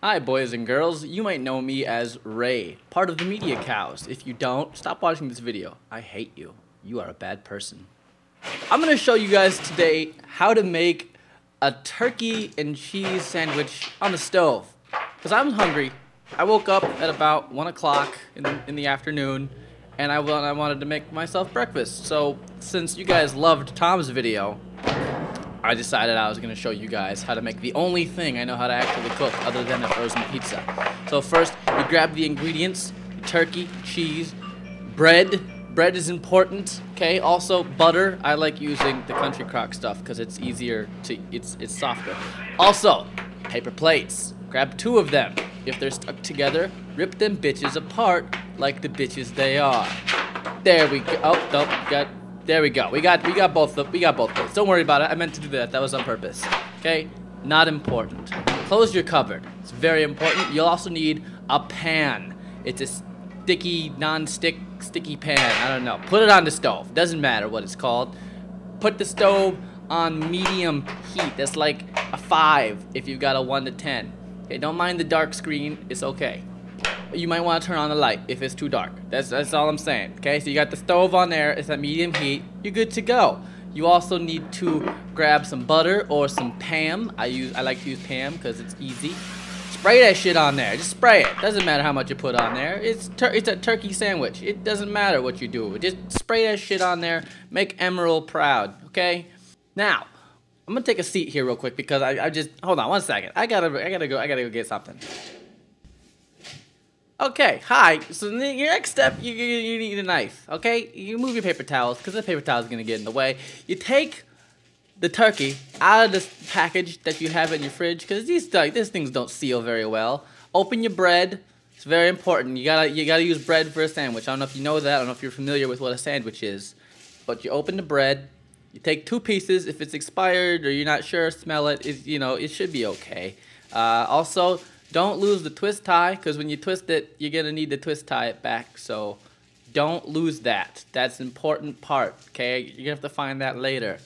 Hi boys and girls, you might know me as Ray, part of the Media Cows. If you don't, stop watching this video. I hate you. You are a bad person. I'm going to show you guys today how to make a turkey and cheese sandwich on the stove. Because I'm hungry. I woke up at about 1 o'clock in the afternoon and I wanted to make myself breakfast. So since you guys loved Tom's video, I decided I was going to show you guys how to make the only thing I know how to actually cook other than a frozen pizza. So first, you grab the ingredients: turkey, cheese, bread. Bread is important, okay? Also, butter. I like using the Country Crock stuff because it's easier to, it's softer. Also, paper plates. Grab 2 of them. If they're stuck together, rip them bitches apart like the bitches they are. There we go. Oh, nope, there we go. We got both plates. Don't worry about it. I meant to do that. That was on purpose. Okay? Not important. Close your cupboard. It's very important. You'll also need a pan. It's a sticky, sticky pan. I don't know. Put it on the stove. Doesn't matter what it's called. Put the stove on medium heat. That's like a 5 if you've got a 1 to 10. Okay, don't mind the dark screen. It's okay. You might want to turn on the light if it's too dark. That's all I'm saying. Okay, so you got the stove on there. It's at medium heat. You're good to go. You also need to grab some butter or some Pam. I like to use Pam because it's easy. Spray that shit on there. Just spray it. Doesn't matter how much you put on there. It's a turkey sandwich. It doesn't matter what you do. Just spray that shit on there. Make Emerald proud. Okay. Now, I'm gonna take a seat here real quick because I just hold on 1 second. I gotta go get something. Okay, hi. So your next step, you need a knife, okay? You move your paper towels, because the paper towel is going to get in the way. You take the turkey out of this package that you have in your fridge, because these things don't seal very well. Open your bread. It's very important. You gotta use bread for a sandwich. I don't know if you know that. I don't know if you're familiar with what a sandwich is. But you open the bread. You take 2 pieces. If it's expired or you're not sure, smell it. It should be okay. Also, don't lose the twist tie, because when you twist it, you're going to need to twist tie it back. So don't lose that. That's an important part, okay? You're going to have to find that later.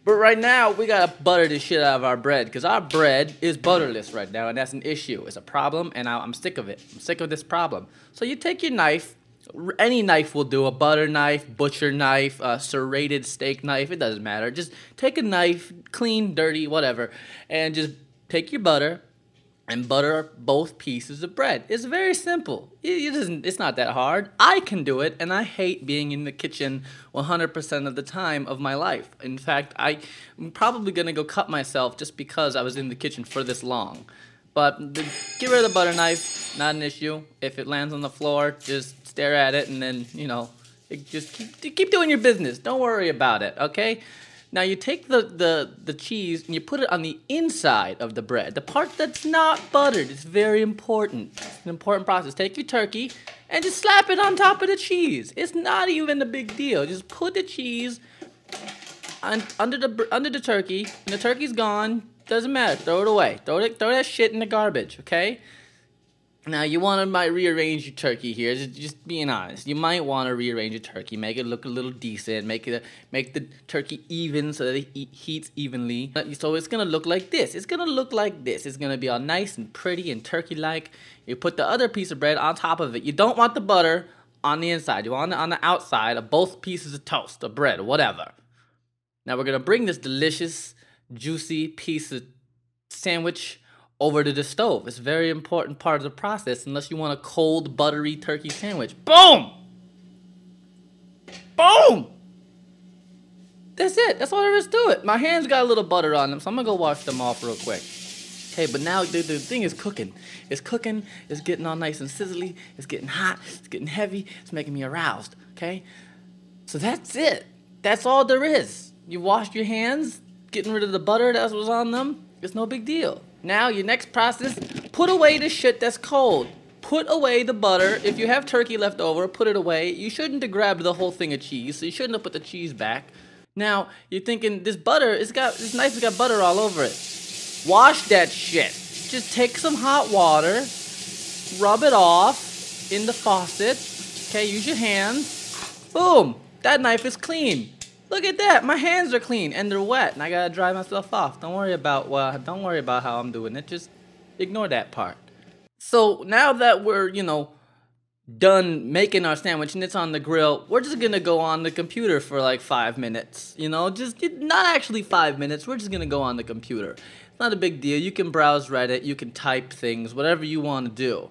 But right now, we got to butter the shit out of our bread, because our bread is butterless right now, and that's an issue. It's a problem, and I'm sick of it. I'm sick of this problem. So you take your knife. Any knife will do. A butter knife, butcher knife, a serrated steak knife. It doesn't matter. Just take a knife, clean, dirty, whatever, and just take your butter and butter both pieces of bread. It's very simple. It's not that hard. I can do it, and I hate being in the kitchen 100% of the time of my life. In fact, I'm probably going to go cut myself just because I was in the kitchen for this long. But get rid of the butter knife, not an issue. If it lands on the floor, just stare at it, and then, just keep doing your business. Don't worry about it, okay? Now you take the cheese and you put it on the inside of the bread. The part that's not buttered is very important. It's an important process. Take your turkey and just slap it on top of the cheese. It's not even a big deal. Just put the cheese under the turkey, and the turkey's gone. Doesn't matter. Throw it away. Throw that shit in the garbage, okay? Now, you might rearrange your turkey here. Just being honest. You might want to rearrange your turkey. Make it look a little decent. Make the turkey even so that it heats evenly. So it's going to look like this. It's going to look like this. It's going to be all nice and pretty and turkey-like. You put the other piece of bread on top of it. You don't want the butter on the inside. You want it on the outside of both pieces of toast or bread or whatever. Now, we're going to bring this delicious, juicy piece of sandwich over to the stove. It's a very important part of the process unless you want a cold, buttery turkey sandwich. Boom! Boom! That's it. That's all there is to it. My hands got a little butter on them, so I'm going to go wash them off real quick. Okay, but now the thing is cooking. It's cooking. It's getting all nice and sizzly. It's getting hot. It's getting heavy. It's making me aroused, okay? So that's it. That's all there is. You washed your hands, getting rid of the butter that was on them. It's no big deal. Now, your next process, put away the shit that's cold. Put away the butter. If you have turkey left over, put it away. You shouldn't have grabbed the whole thing of cheese, so you shouldn't have put the cheese back. Now, you're thinking, this knife has got butter all over it. Wash that shit. Just take some hot water, rub it off in the faucet. Okay, use your hands. Boom! That knife is clean. Look at that. My hands are clean and they're wet, and I gotta dry myself off. Don't worry about how I'm doing it. Just Ignore that part. So now that we're, done making our sandwich and it's on the grill, we're just gonna go on the computer for like 5 minutes. Just not actually 5 minutes. We're just gonna go on the computer. It's not a big deal. You can browse Reddit, you can type things, whatever you want to do.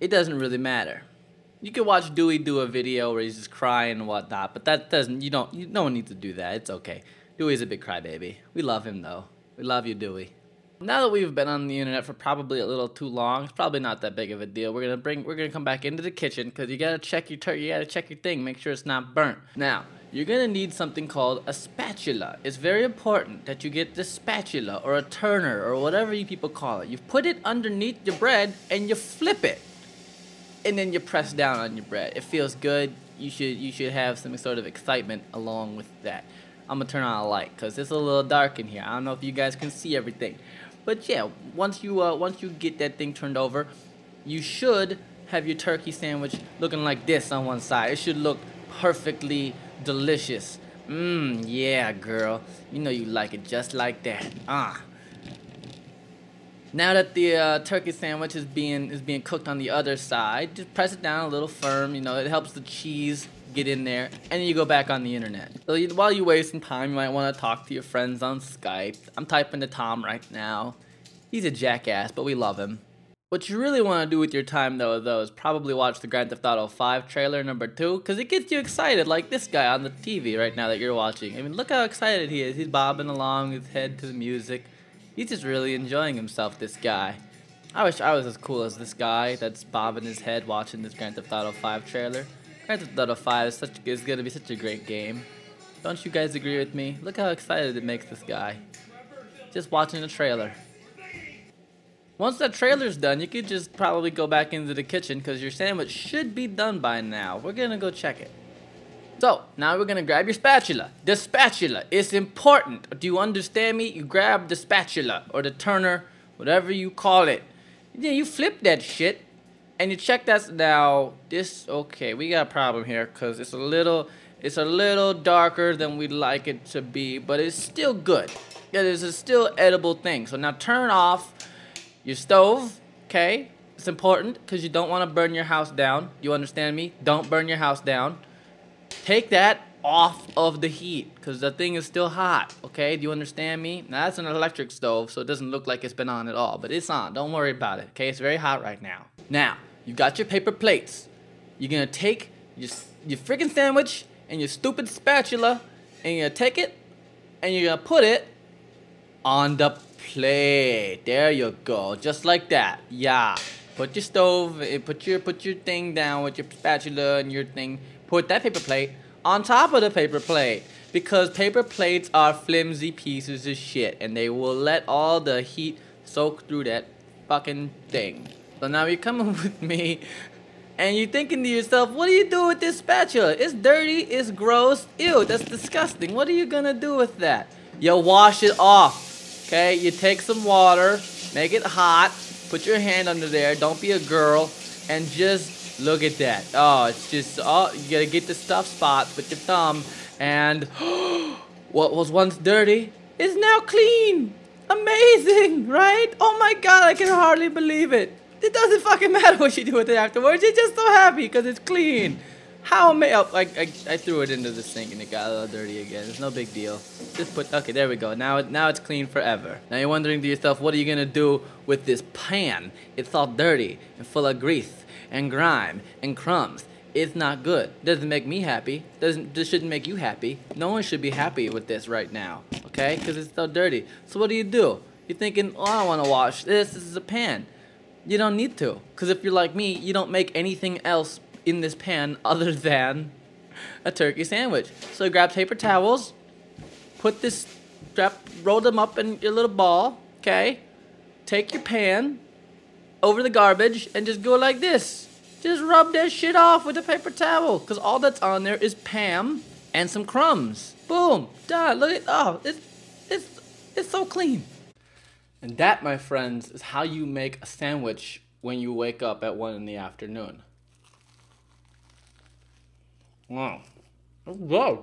It doesn't really matter. You can watch Dewey do a video where he's just crying and whatnot, but that doesn't, no one needs to do that. It's okay. Dewey's a big crybaby. We love him though. We love you, Dewey. Now that we've been on the internet for probably a little too long, it's probably not that big of a deal. We're gonna come back into the kitchen because you gotta check your thing, make sure it's not burnt. Now, you're gonna need something called a spatula. It's very important that you get the spatula or a turner or whatever you people call it. You put it underneath your bread and you flip it. And then you press down on your bread. It feels good. You should have some sort of excitement along with that. I'm gonna turn on a light because it's a little dark in here. I don't know if you guys can see everything, but yeah, once you get that thing turned over, you should have your turkey sandwich looking like this on one side. It should look perfectly delicious. Yeah, girl. You know you like it just like that. Now that the turkey sandwich is being cooked on the other side, just press it down a little firm. It helps the cheese get in there, and then you go back on the internet. So while you waste some time, you might want to talk to your friends on Skype. I'm typing to Tom right now. He's a jackass, but we love him. What you really want to do with your time, though, is probably watch the Grand Theft Auto 5 trailer number 2, because it gets you excited, like this guy on the TV right now that you're watching. I mean, look how excited he is. He's bobbing along his head to the music. He's just really enjoying himself, this guy. I wish I was as cool as this guy that's bobbing his head watching this Grand Theft Auto 5 trailer. Grand Theft Auto 5 is going to be such a great game. Don't you guys agree with me? Look how excited it makes this guy. Just watching the trailer. Once that trailer's done, you could just probably go back into the kitchen because your sandwich should be done by now. We're going to go check it. So, now we're going to grab your spatula. The spatula is important. Do you understand me? You grab the spatula or the turner, whatever you call it. Then you flip that shit and you check that. Now, okay, we got a problem here because it's a little darker than we'd like it to be, but it's still good. Yeah, it's a still edible thing. So now turn off your stove, okay? It's important because you don't want to burn your house down. You understand me? Don't burn your house down. Take that off of the heat because the thing is still hot, okay? Do you understand me? Now, that's an electric stove, so it doesn't look like it's been on at all, but it's on. Don't worry about it, okay? It's very hot right now. Now, you've got your paper plates. You're going to take your freaking sandwich and your stupid spatula, and you're going to take it, and you're going to put it on the plate. There you go, just like that. Yeah. Put your stove, put your thing down with your spatula and your thing. Put that paper plate on top of the paper plate because paper plates are flimsy pieces of shit and they will let all the heat soak through that fucking thing. So now you're coming with me and you're thinking to yourself, what do you do with this spatula? It's dirty, it's gross, ew, that's disgusting. What are you gonna do with that? You wash it off, okay? You take some water, make it hot, put your hand under there, don't be a girl, and just look at that. Oh, it's just, you gotta get the stuff spots with your thumb. And what was once dirty is now clean. Amazing, right? Oh my God, I can hardly believe it. It doesn't fucking matter what you do with it afterwards. You're just so happy because it's clean. How amazing. Oh, I threw it into the sink and it got a little dirty again. It's no big deal. Just okay, there we go. Now it's clean forever. Now you're wondering to yourself, what are you gonna do with this pan? It's all dirty and full of grease and grime and crumbs. It's not good. Doesn't make me happy. This shouldn't make you happy. No one should be happy with this right now, okay? Because it's so dirty. So what do? You're thinking, oh, I don't want to wash this. This is a pan. You don't need to. Because if you're like me, you don't make anything else in this pan other than a turkey sandwich. So grab paper towels, roll them up in your little ball, okay? Take your pan over the garbage and just go like this. Just rub that shit off with a paper towel because all that's on there is Pam and some crumbs. Boom, done. Look at it's so clean. And that, my friends, is how you make a sandwich when you wake up at 1 in the afternoon. Wow, that's good.